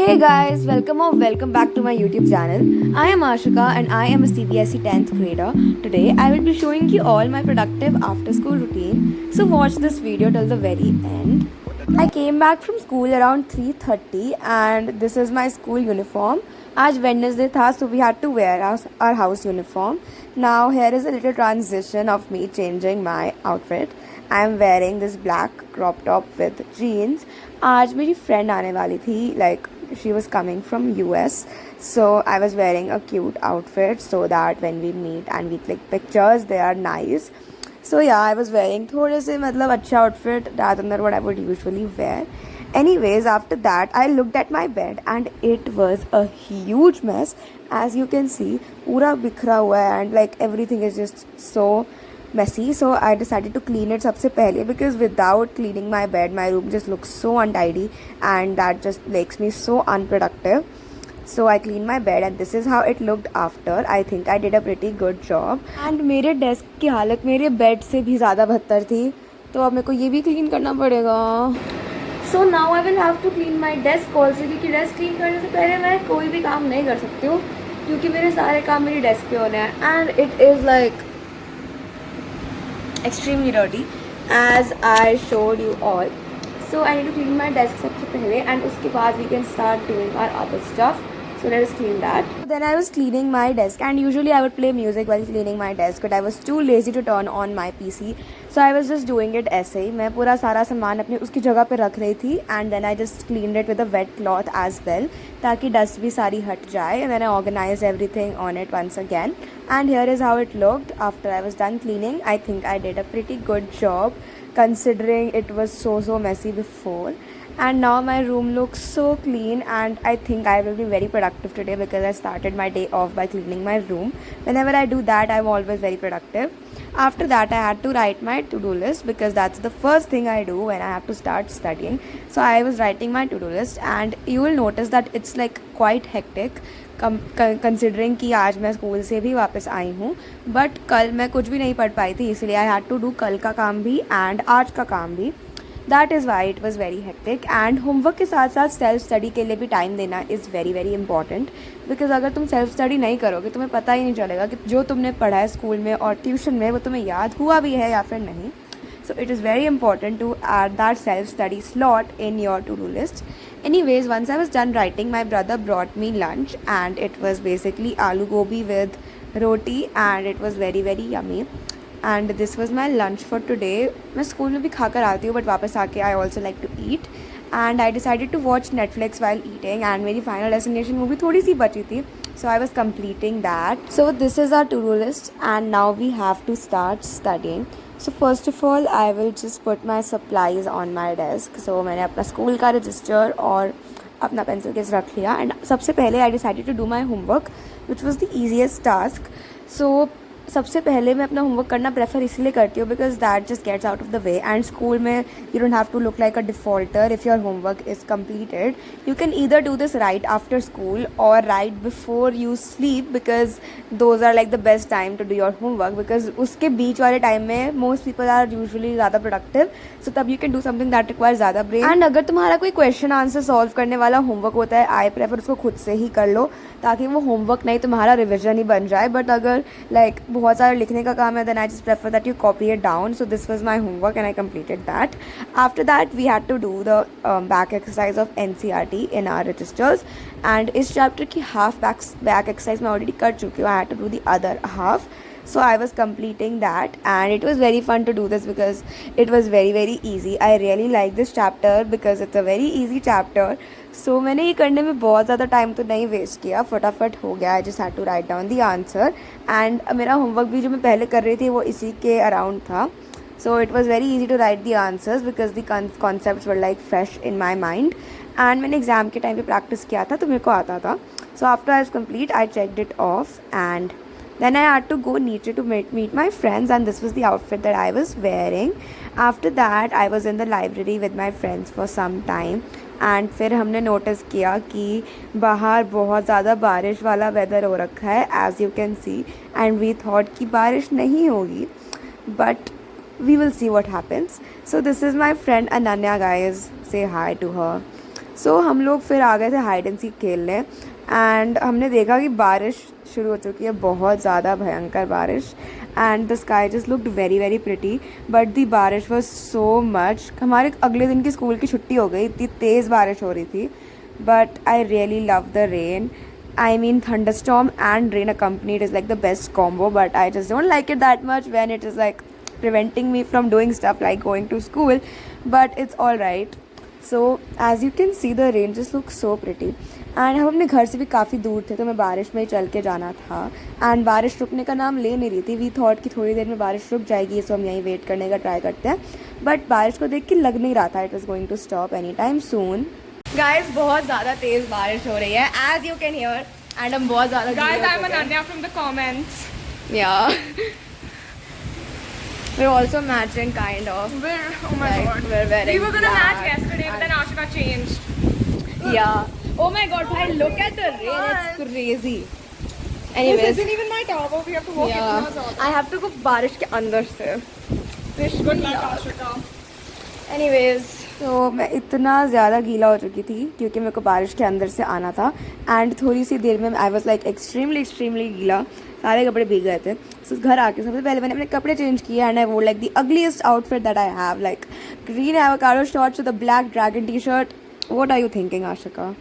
Hey guys, welcome back to my YouTube channel. I am Ashika and I am a CBSE 10th grader. Today I will be showing you all my productive after school routine. So watch this video till the very end. I came back from school around 3:30 and this is my school uniform. आज Wednesday था so we had to wear our house uniform. Now here is a little transition of me changing my outfit. I am wearing this black crop top with jeans. आज मेरी friend आने वाली थी, like she was coming from US, so I was wearing a cute outfit so that when we meet and we click pictures they are nice. So yeah, I was wearing थोड़े से मतलब अच्छा outfit rather than what I would usually wear. Anyways, after that I looked at my bed and it was a huge mess. As you can see, पूरा बिखरा हुआ है and like everything is just so messy. So I decided to clean it सबसे पहले because without cleaning my bed my room just looks so untidy and that just makes me so unproductive. So I cleaned my bed and this is how it looked after. I think I did a pretty good job. And मेरे desk की हालत मेरे bed से भी ज़्यादा बदतर थी, तो अब मेरे को ये भी क्लीन करना पड़ेगा. So now I will have to clean my desk also, क्योंकि डेस्क क्लीन करने से पहले मैं कोई भी काम नहीं कर सकती हूँ क्योंकि मेरे सारे काम मेरी डेस्क पे होने हैं. And it is like extremely dirty as I showed you all. So I need to clean my desk सबसे पहले and उसके बाद we can start doing our other stuff. So let us clean that. Then I was cleaning my desk and usually I would play music while cleaning my desk, but I was too lazy to turn on my PC. So I was just doing it ऐसे ही. मैं पूरा सारा सामान अपने उसकी जगह पे रख रही थी and then I just cleaned it with a wet cloth as well ताकि dust भी सारी हट जाए. And then I organized everything on it once again. And here is how it looked after I was done cleaning. I think I did a pretty good job considering it was so messy before. And now my room looks so clean and I think I will be very productive today because I started my day off by cleaning my room. Whenever I do that, I'm always very productive. After that, I had to write my to-do list because that's the first thing I do when I have to start studying. So I was writing my to-do list and you will notice that it's like quite hectic considering कि आज मैं school से भी वापस आई हूँ, but कल मैं कुछ भी नहीं पढ़ पाई थी इसलिए आई हैड टू डू कल का काम भी एंड आज का काम भी. That is why it was very hectic. And homework के साथ साथ सेल्फ स्टडी के लिए भी टाइम देना इज़ वेरी इंपॉर्टेंट बिकॉज अगर तुम सेल्फ स्टडी नहीं करोगे तुम्हें पता ही नहीं चलेगा कि जो तुमने पढ़ा है स्कूल में और ट्यूशन में वो तुम्हें याद हुआ भी है या फिर नहीं. So it is very important to add that self-study slot in your to-do list. Anyways, once I was done writing, my brother brought me lunch and it was basically aloo gobi with roti and it was very yummy. And this was my lunch for today. मैं school में भी खा कर आती हूँ but वापस आके I also like to eat. And I decided to watch Netflix while eating and मेरी final destination मूवी थोड़ी सी बची थी. So I was completing that. So this is our to-do list and now we have to start studying. So first of all, I will just put my supplies on my desk. So मैंने अपना school का register और अपना pencil case रख लिया and सबसे पहले I decided to do my homework, which was the easiest task. So सबसे पहले मैं अपना होमवर्क करना प्रेफर इसलिए करती हूँ because that just gets out of the way. And school में you don't have to look like a defaulter if your homework is completed. You can either do this right after school और right before you sleep because those are like the best time to do your homework because उसके बीच वाले time में most people are usually ज़्यादा productive. So तब you can do something that requires ज़्यादा brain. And अगर तुम्हारा कोई क्वेश्चन आंसर सॉल्व करने वाला होमवर्क होता है आई प्रेफर उसको खुद से ही कर लो ताकि वो होमवर्क नहीं तुम्हारा रिविजन ही बन जाए. बट अगर लाइक बहुत सारा लिखने का काम है then I just prefer that you copy it down. So this was my homework and I completed that. After that we had to do the back exercise of NCERT in our registers and इस chapter की half back exercise मैं already कर चुकी हूँ. I had to do the other half. So I was completing that and it was very fun to do this because it was very easy. I really like this chapter because it's a very easy chapter. So मैंने ये करने में बहुत ज़्यादा time तो नहीं waste किया, फटाफट हो गया. I just had to write down the answer and मेरा होमवर्क भी जो मैं पहले कर रही थी वो इसी के अराउंड था. So it was very easy to write the answers because the concepts were like fresh in my mind and मैंने एग्ज़ाम के टाइम पे प्रैक्टिस किया था तो मेरे को आता था. So after I was complete I checked it off and then I had to go नीचे to meet my friends and this was the outfit that I was wearing. After that I was in the library with my friends for some time and फिर हमने notice किया कि बाहर बहुत ज़्यादा बारिश वाला वेदर हो रखा है as you can see and we thought कि बारिश नहीं होगी but we will see what happens. So this is my friend Ananya guys, say hi to her. So हम लोग फिर आ गए थे हाइड एंड सीक खेलने एंड हमने देखा कि बारिश शुरू हो चुकी है, बहुत ज़्यादा भयंकर बारिश and the sky just looked very very pretty but the बारिश वॉज सो मच। हमारे अगले दिन की स्कूल की छुट्टी हो गई, इतनी तेज़ बारिश हो रही थी। But I really love the rain. I mean, thunderstorm and rain accompanied is like the best combo, but I just don't like it that much when it is like preventing me from doing stuff like going to school. But it's all right. So as you can see, the rain just looks so pretty. And हम अपने घर से भी काफ़ी दूर थे तो मैं बारिश में ही चल के जाना था एंड बारिश रुकने का नाम ले नहीं रही थी. वी थॉट कि थोड़ी देर में बारिश रुक जाएगी, सो हम यहीं वेट करने का ट्राई करते हैं. बट बारिश को देख के लग नहीं रहा था it was going to stop any time soon. Guys बहुत ज़्यादा तेज़ बारिश हो रही है as you can hear and हम बहुत ज़्यादा. Guys, I'm Ananya from the comments. Yeah. We're also matching kind of. Oh my like, god. We're wearing We were gonna match black yesterday, but then Ashika changed. Yeah. Oh my god, bhai, look at the rain. It's crazy. This Anyways. isn't even my top. We have to walk Yeah. it. I have to go बारिश के अंदर से. Good luck, Ashika. Anyways. तो मैं इतना ज़्यादा गीला हो चुकी थी क्योंकि मेरे को बारिश के अंदर से आना था एंड थोड़ी सी देर में आई वॉज लाइक एक्सट्रीमली गीला. सारे कपड़े भीग गए थे. सो घर आके सबसे पहले मैंने अपने कपड़े चेंज किए एंड आई वोर like the ugliest outfit that I have, like green avocado shorts with a black dragon T shirt. What are you thinking, Ashika?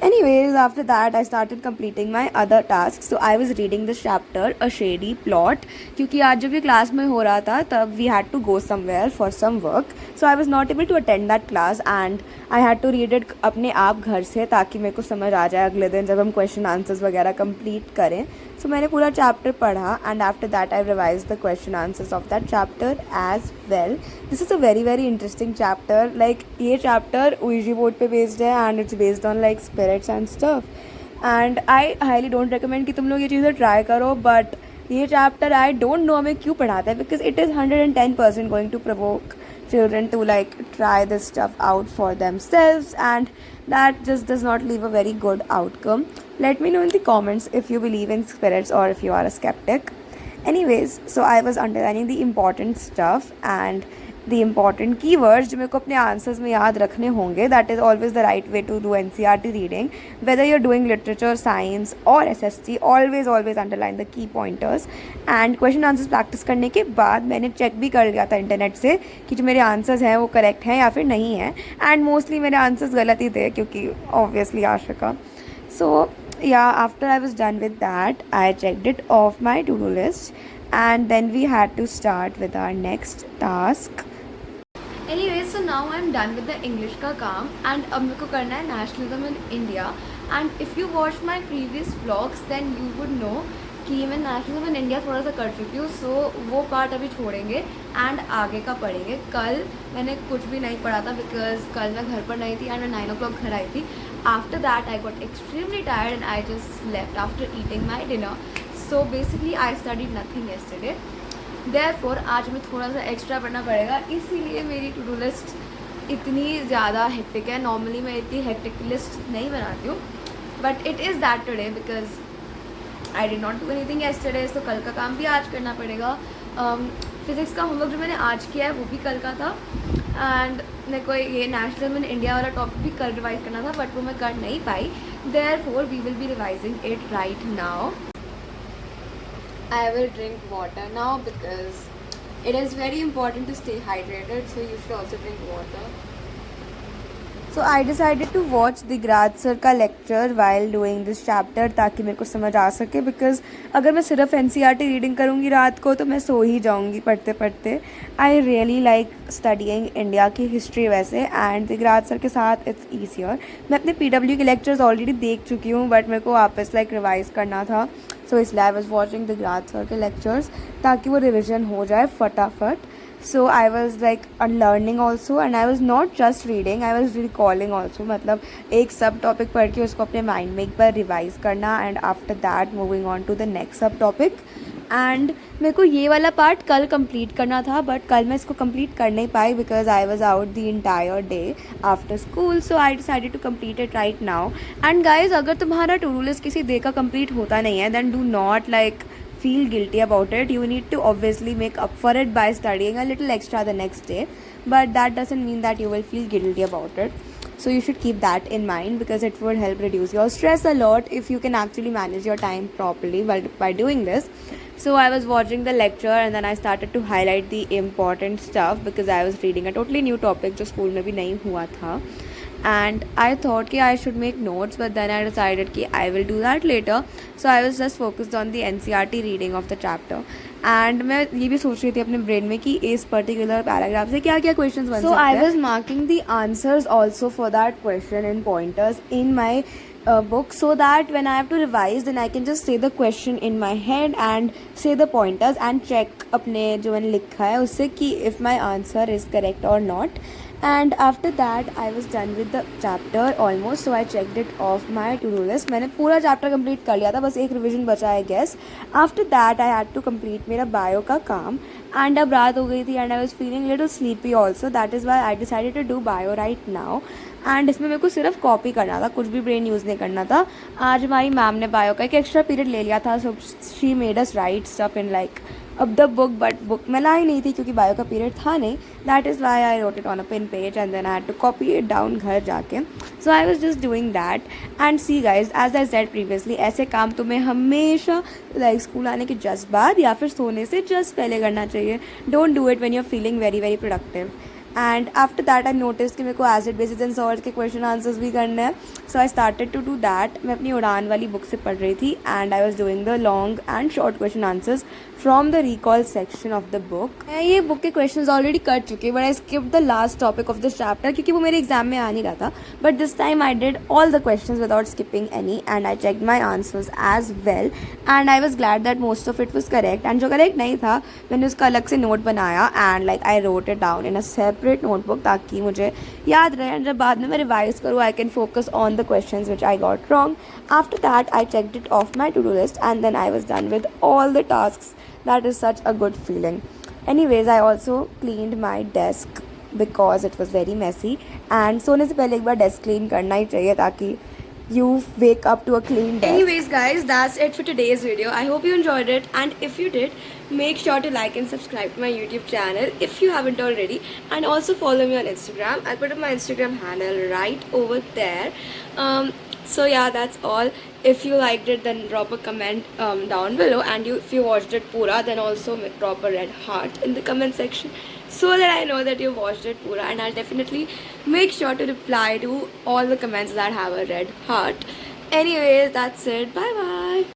Anyways, after that I started completing my other tasks. So I was reading this chapter, A Shady Plot, क्योंकि आज जब ये class में हो रहा था तब we had to go somewhere for some work. So I was not able to attend that class and I had to read it अपने आप घर से ताकि मेरे को समझ आ जाए अगले दिन जब हम क्वेश्चन आंसर्स वगैरह कंप्लीट करें. सो मैंने पूरा चैप्टर पढ़ा and after that I revise the question answers of that chapter as well. This is a very very interesting chapter. Like ये चैप्टर ouija बोर्ड पे बेस्ड है and it's based on like spirits and stuff and I highly don't recommend कि तुम लोग ये चीज़ें try करो. But ये चैप्टर आई डोंट नो हमें क्यों पढ़ाता है because it is 110% going to provoke children to like try this stuff out for themselves and that just does not leave a very good outcome. Let me know in the comments if you believe in spirits or if you are a skeptic. Anyways, so I was underlining the important stuff and the important keywords जो मेरे को अपने answers में याद रखने होंगे. That is always the right way to do NCERT reading whether you are doing literature, science और SST. Always underline the key pointers and question answers practice करने के बाद मैंने चेक भी कर लिया था इंटरनेट से कि जो मेरे आंसर्स हैं वो करेक्ट हैं या फिर नहीं हैं एंड मोस्टली मेरे आंसर्स गलत ही थे क्योंकि obviously Ashika. So yeah, after I was done with that I checked it off my to-do list and then we had to start with our next task. Anyway, so now I'm done with the English का काम and अब मेरे को करना है nationalism in India. And if you watched my previous vlogs then you would know कि मैं nationalism in India थोड़ा सा कर चुकी हूँ. सो वो पार्ट अभी छोड़ेंगे एंड आगे का पढ़ेंगे. कल मैंने कुछ भी नहीं पढ़ा था बिकॉज कल मैं घर पर नहीं थी एंड मैं 9 o'clock घर आई थी. After that I got extremely tired and I just left after eating my dinner. So basically I studied nothing yesterday. Therefore आज मैं थोड़ा सा एक्स्ट्रा पढ़ना पड़ेगा इसीलिए मेरी टू डू लिस्ट इतनी ज़्यादा हेक्टिक है. नॉर्मली मैं इतनी हेक्टिक लिस्ट नहीं बनाती हूँ but it is that today because I did not do anything yesterday. So कल का काम भी आज करना पड़ेगा. फिज़िक्स का होमवर्क जो मैंने आज किया है वो भी कल का था एंड मेरे को ये नेशनल इन इंडिया वाला टॉपिक भी कल रिवाइज करना था बट वो मैं कर नहीं पाई. Therefore we will be revising it right now. I will drink water now because it is very important to stay hydrated, so you should also drink water. So I decided to watch the Grad sir का lecture while doing this chapter ताकि मेरे को समझ आ सके because अगर मैं सिर्फ NCERT reading करूँगी रात को तो मैं सो ही जाऊँगी पढ़ते पढ़ते. I really like studying India की हिस्ट्री वैसे एंड द ग्राड सर के साथ इट्स ईजियर. मैं अपने PW के लेक्चर्स ऑलरेडी देख चुकी हूँ बट मेरे को वापस लाइक रिवाइज़ करना था. सो इसलिए I was watching the grad sir के लेक्चर्स ताकि वो रिविजन हो जाए फटाफट. So I was like unlearning also and I was not just reading, I was recalling also. मतलब एक सब टॉपिक पढ़ के उसको अपने माइंड में एक बार रिवाइज करना and after that moving on to the next subtopic. एंड मेरे को ये वाला पार्ट कल कंप्लीट करना था बट कल मैं इसको कंप्लीट कर नहीं पाई because I was out the entire day after school. So I decided to complete it right now. And guys अगर तुम्हारा टू डू लिस्ट किसी डे का कंप्लीट होता नहीं है then do not like feel guilty about it. You need to obviously make up for it by studying a little extra the next day but that doesn't mean that you will feel guilty about it. So you should keep that in mind because it would help reduce your stress a lot if you can actually manage your time properly by doing this. So I was watching the lecture and then I started to highlight the important stuff because I was reading a totally new topic जो school में भी नहीं हुआ था. And I thought कि I should make notes, but then I decided कि I will do that later. So I was just focused on the NCERT reading of the chapter. And मैं ये भी सोच रही थी अपने brain में कि इस particular paragraph से क्या क्या questions बन सकते हैं. So I was marking the answers also for that question in pointers in my book, so that when I have to revise then I can just say the question in my head and say the pointers and check अपने जो मैंने लिखा है उससे कि if my answer is correct or not. And after that I was done with the chapter almost, so I checked it off my to-do list. मैंने पूरा chapter complete कर लिया था, बस एक revision बचा है guess. After that I had to complete मेरा bio का काम and अब रात हो गई थी and I was feeling little sleepy also. That is why I decided to do bio right now. And इसमें मेरे को सिर्फ कॉपी करना था, कुछ भी ब्रेन यूज़ नहीं करना था. आज हमारी मैम ने बायो का एक एक्स्ट्रा पीरियड ले लिया था, so she made us right stuff in like अब द बुक, बट बुक में लाई नहीं थी क्योंकि बायो का पीरियड था नहीं. That is why I wrote it on a pen page and then I had to copy it down घर जाके. So I was just doing that. And see guys, as I said previously, ऐसे काम तुम्हें हमेशा like school आने के just बाद या फिर सोने से जस्ट पहले करना चाहिए. Don't do it when you are feeling very very productive. And after that I notice कि मेरे को एसिड बेसिस एंड सॉल्ट के क्वेश्चन आंसर्स भी करने हैं. So I started to do that. मैं अपनी उड़ान वाली बुक से पढ़ रही थी and I was doing the long and short question answers from the recall section of the book. मैं ये बुक के क्वेश्चन ऑलरेडी कर चुके, but I skip the last topic of this chapter क्योंकि वो मेरे एग्जाम में आ नहीं रहा था. But this time I did all the question without skipping any and I check my answers as well and I was glad that most of it was correct. And जो correct नहीं था मैंने उसका अलग से नोट बनाया and like I wrote it down in a separate notebook ताकि मुझे याद रहे एंड जब बाद में मैं रिवाइज करूँ I can focus on the question which I got wrong. After that I checked it off my to do list and then I was done with all the task. That is such a good feeling. Anyways, I also cleaned my desk because it was very messy. And सोने से पहले एक बार desk clean करना ही चाहिए ताकि you wake up to a clean desk. Anyways, guys, that's it for today's video. I hope you enjoyed it. And if you did, make sure to like and subscribe to my YouTube channel if you haven't already. And also follow me on Instagram. I'll put up my Instagram handle right over there. So yeah, that's all. If you liked it, then drop a comment down below, and if you watched it pura, then also drop a red heart in the comment section so that I know that you watched it pura, and I'll definitely make sure to reply to all the comments that have a red heart. Anyways, that's it. Bye bye.